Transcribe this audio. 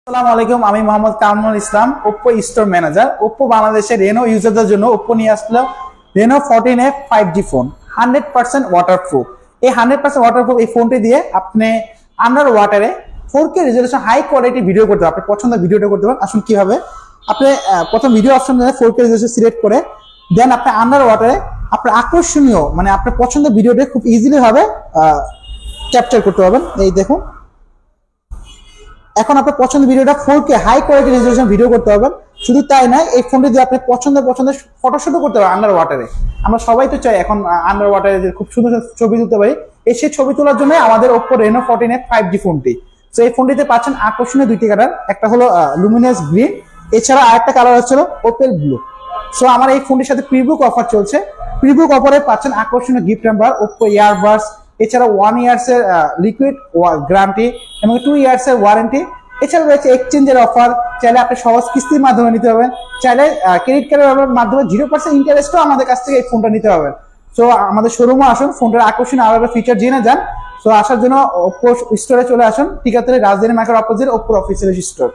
আসসালামু আলাইকুম, আমি Mohammad Kamrul Islam, Oppo store manager. Oppo বাংলাদেশের রেনো ইউজারদের জন্য ওপ্পো নিয়ে আসলো Reno 14F 5G phone, 100% waterproof. এই 100% ওয়াটারপ্রুফ এই ফোনটি দিয়ে আপনি আন্ডার ওয়াটারে 4K resolution high quality video করতে পারেন। আপনি পছন্দের ভিডিওটা করতে পারেন। আসুন কিভাবে, আপনি প্রথম video option 4K resolution select করে দেন আপনি আন্ডার ওয়াটারে আপনার আকর্ষণীয় মানে আপনার পছন্দের ভিডিওটা খুব ইজিলি ভাবে ক্যাপচার করতে পারবেন। এই দেখুন, এখন আপনার পছন্দের ভিডিওটা 4K high quality resolution video করতে পারবেন। শুধু তাই না, এই ফোনটি দিয়ে আপনি পছন্দের ফটোশুটও করতে পারেন আন্ডার ওয়াটারে। আমরা সবাই তো চাই এখন আন্ডার ওয়াটারে খুব সুন্দর ছবি তুলতে পারি। সেই ছবি তোলার জন্য আমাদের ওপ্পো রেনো 14F 5G ফোনটি। তো এই ফোনটিতে পাচ্ছেন আকর্ষণীয় দুইটি কালার, একটা হলো লুমিনাস গ্রিন, এছাড়া আরেকটা কালার হচ্ছে ওপেল ব্লু। সো আমার এই ফোনটির সাথে প্রিবুক অফার চলছে। প্রিবুক অফারে পাচ্ছেন আকর্ষণীয় গিফট হ্যাম্পার, ওপ্পো ইয়ারবাডস, এছাড়া 1 ইয়ার্স এর লিকুইড গ্যারান্টি এবং 2 ইয়ার্স এর ওয়ারেন্টি। এছাড়া রয়েছে এক্সচেঞ্জের অফার, চাইলে আপনি সহজ কিস্তির মাধ্যমে নিতে পারবেন, চাইলে ক্রেডিট কার্ডের মাধ্যমে 0% ইন্টারেস্টও আমাদের কাছ থেকে এই ফোনটা নিতে পারবেন। সো আমাদের শোরুমে আসুন, ফোনটার আকর্ষণীয় আরো ফিচার জেনে যান। সো আসার জন্য ওপ্পো স্টোরে চলে আসুন, ঠিকাদারি রাজধানী market opposite Oppo official store.